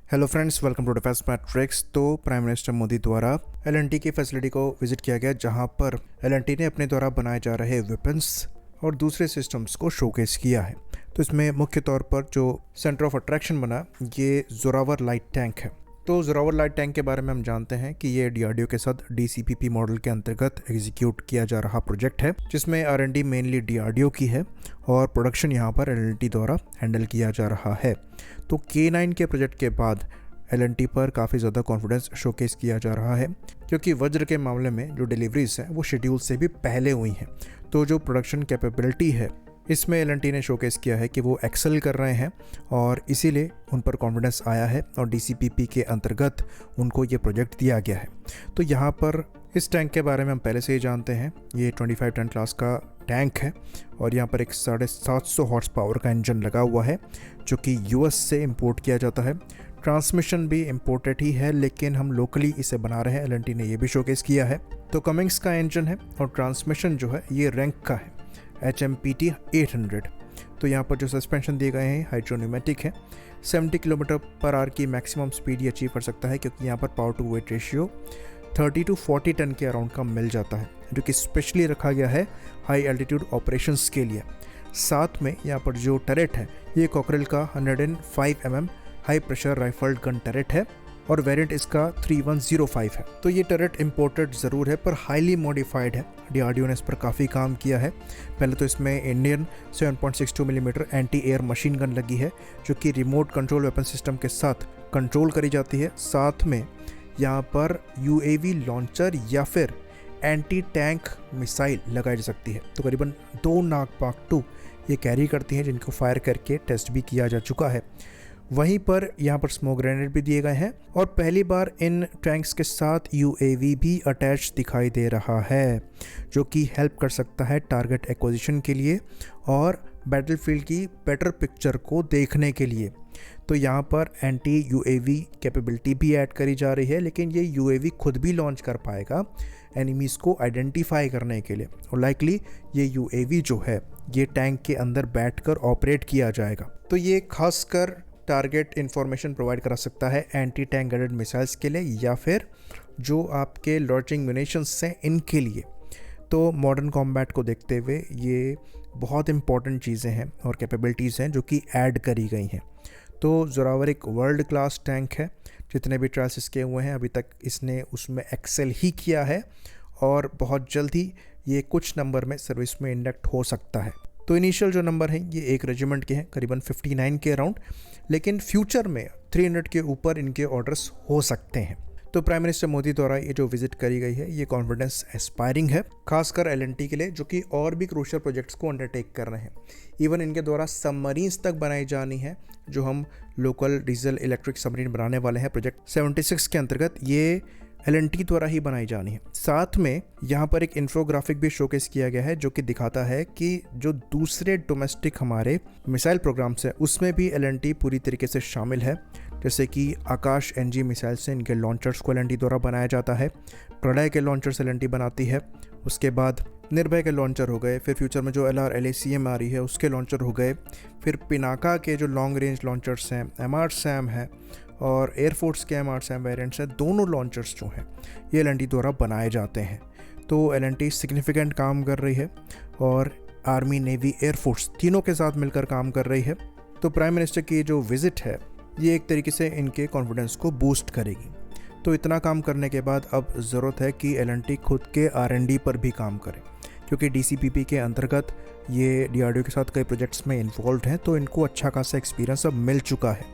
Hello friends, welcome to defence matrix. तो prime minister Modi द्वारा एलएनटी की फैसिलिटी को विजिट किया गया, जहां पर एलएनटी ने अपने द्वारा बनाए जा रहे वेपन्स और दूसरे सिस्टम्स को शोकेस किया है। तो इसमें मुख्य तौर पर जो सेंटर ऑफ अट्रैक्शन बना ये जोरावर लाइट टैंक है। तो जोरावर लाइट टैंक के बारे में हम जानते हैं कि ये डीआरडीओ के साथ डीसीपीपी मॉडल के अंतर्गत एग्जीक्यूट किया जा रहा प्रोजेक्ट है, जिसमें आरएनडी मेनली डीआरडीओ की है और प्रोडक्शन यहाँ पर एलएनटी द्वारा हैंडल किया जा रहा है। तो K9 के प्रोजेक्ट के बाद एलएनटी पर काफ़ी ज़्यादा कॉन्फिडेंस शोकेस किया जा रहा है, क्योंकि वज्र के मामले में जो डिलीवरीज हैं वो शेड्यूल से भी पहले हुई हैं। तो जो प्रोडक्शन कैपेबिलिटी है इसमें एलएनटी ने शोकेस किया है कि वो एक्सेल कर रहे हैं और इसीलिए उन पर कॉन्फिडेंस आया है और डीसीपीपी के अंतर्गत उनको ये प्रोजेक्ट दिया गया है। तो यहाँ पर इस टैंक के बारे में हम पहले से ही जानते हैं, ये 25 टन क्लास का टैंक है और यहाँ पर एक 750 हॉर्स पावर का इंजन लगा हुआ है जो कि यूएस से इंपोर्ट किया जाता है। ट्रांसमिशन भी इंपोर्टेड ही है, लेकिन हम लोकली इसे बना रहे हैं, एलएनटी ने ये भी शोकेस किया है। तो कमिंग्स का इंजन है और ट्रांसमिशन जो है ये रैंक का है, HMPT 800। तो यहाँ पर जो सस्पेंशन दिए गए हैं हाइड्रोन्यूमेटिक है। 70 km/h की मैक्सिमम स्पीड ये अचीव कर सकता है, क्योंकि यहाँ पर power to weight ratio 30 to 40 ton के अराउंड का मिल जाता है, जो कि स्पेशली रखा गया है हाई एल्टीट्यूड ऑपरेशंस के लिए। साथ में यहाँ पर जो टरेट है ये कॉकरेल का 105 mm high pressure rifled gun turret है और वेरिएंट इसका 3105 है। तो ये टरेट इंपोर्टेड ज़रूर है पर हाईली मॉडिफाइड है। डीआरडीओ ने इस पर काफ़ी काम किया है। पहले तो इसमें Indian 7.62 mm anti air machine gun लगी है, जो कि रिमोट कंट्रोल वेपन सिस्टम के साथ कंट्रोल करी जाती है। साथ में यहाँ पर यूएवी लॉन्चर या फिर एंटी टैंक मिसाइल लगाई जा सकती है। तो करीबन 2 नागपाक 2 ये कैरी करती हैं, जिनको फायर करके टेस्ट भी किया जा चुका है। वहीं पर यहाँ पर स्मोक ग्रेनेड भी दिए गए हैं और पहली बार इन टैंक्स के साथ यूएवी भी अटैच दिखाई दे रहा है, जो कि हेल्प कर सकता है टारगेट एक्विजिशन के लिए और बैटलफील्ड की बेटर पिक्चर को देखने के लिए। तो यहाँ पर एंटी यूएवी कैपेबिलिटी भी ऐड करी जा रही है, लेकिन ये यूएवी खुद भी लॉन्च कर पाएगा एनिमीज़ को आइडेंटिफाई करने के लिए, और लाइकली ये यूएवी जो है ये टैंक के अंदर बैठकर ऑपरेट किया जाएगा। तो ये खासकर टारगेट इन्फॉर्मेशन प्रोवाइड करा सकता है एंटी टैंक गाइडेड मिसाइल्स के लिए या फिर जो आपके लॉन्चिंग म्यूनिशंस हैं इनके लिए। तो मॉडर्न कॉम्बैट को देखते हुए ये बहुत इंपॉर्टेंट चीज़ें हैं और कैपेबिलिटीज़ हैं जो कि ऐड करी गई हैं। तो जोरावर एक वर्ल्ड क्लास टैंक है। जितने भी ट्रायल्स इसके हुए हैं अभी तक इसने उसमें एक्सेल ही किया है और बहुत जल्द ही ये कुछ नंबर में सर्विस में इंडक्ट हो सकता है। तो इनिशियल जो नंबर हैं ये एक रेजिमेंट के हैं, करीबन 59 के अराउंड, लेकिन फ्यूचर में 300 के ऊपर इनके ऑर्डर्स हो सकते हैं। तो प्राइम मिनिस्टर मोदी द्वारा ये जो विजिट करी गई है ये कॉन्फिडेंस एस्पायरिंग है, खासकर एलएनटी के लिए, जो कि और भी क्रूशियल प्रोजेक्ट्स को अंडरटेक कर रहे हैं। इवन इनके द्वारा सबमरीन्स तक बनाई जानी है, जो हम लोकल डीजल इलेक्ट्रिक सबमरीन बनाने वाले हैं प्रोजेक्ट 76 के अंतर्गत, ये एलएनटी द्वारा ही बनाई जानी है। साथ में यहाँ पर एक इंफोग्राफिक भी शोकेस किया गया है, जो कि दिखाता है कि जो दूसरे डोमेस्टिक हमारे मिसाइल प्रोग्राम्स हैं उसमें भी एलएनटी पूरी तरीके से शामिल है। जैसे कि आकाश एनजी मिसाइल से इनके लॉन्चर्स को एलएनटी द्वारा बनाया जाता है, प्रलय के लॉन्चर्स एलएनटी बनाती है, उसके बाद निर्भय के लॉन्चर हो गए, फिर फ्यूचर में जो LR-LACM आ रही है उसके लॉन्चर हो गए, फिर पिनाका के जो लॉन्ग रेंज लॉन्चर्स हैं, MR-SAM है और एयरफोर्स के MR-SAM वेरिएंट्स हैं, दोनों लॉन्चर्स जो हैं ये एलएनटी द्वारा बनाए जाते हैं। तो एलएनटी सिग्निफिकेंट काम कर रही है और आर्मी, नेवी, एयरफोर्स तीनों के साथ मिलकर काम कर रही है। तो प्राइम मिनिस्टर की जो विजिट है ये एक तरीके से इनके कॉन्फिडेंस को बूस्ट करेगी। तो इतना काम करने के बाद अब ज़रूरत है कि एलएनटी खुद के R&D पर भी काम करे, क्योंकि डीसीपीपी के अंतर्गत ये डीआरडीओ के साथ कई प्रोजेक्ट्स में इन्वॉल्व हैं, तो इनको अच्छा खासा एक्सपीरियंस अब मिल चुका है।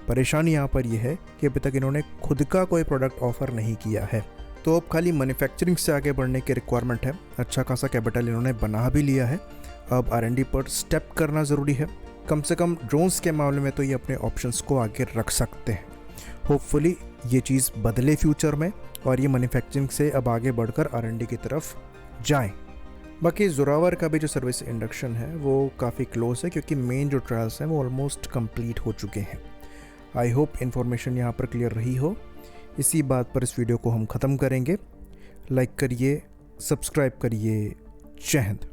परेशानी यहाँ पर यह है कि अभी तक इन्होंने खुद का कोई प्रोडक्ट ऑफर नहीं किया है, तो अब खाली मैन्युफैक्चरिंग से आगे बढ़ने की रिक्वायरमेंट है। अच्छा खासा कैपिटल इन्होंने बना भी लिया है, अब R&D पर स्टेप करना ज़रूरी है। कम से कम ड्रोन्स के मामले में तो ये अपने ऑप्शंस को आगे रख सकते हैं। होपफुली ये चीज़ बदले फ्यूचर में और ये मैन्युफैक्चरिंग से अब आगे बढ़कर R&D की तरफ जाएं। बाकी जोरावर का भी जो सर्विस इंडक्शन है वो काफ़ी क्लोज है, क्योंकि मेन जो ट्रायल्स हैं वो ऑलमोस्ट कंप्लीट हो चुके हैं। आई होप इन्फॉर्मेशन यहाँ पर क्लियर रही हो। इसी बात पर इस वीडियो को हम ख़त्म करेंगे। लाइक करिए, सब्सक्राइब करिए। जय हिंद।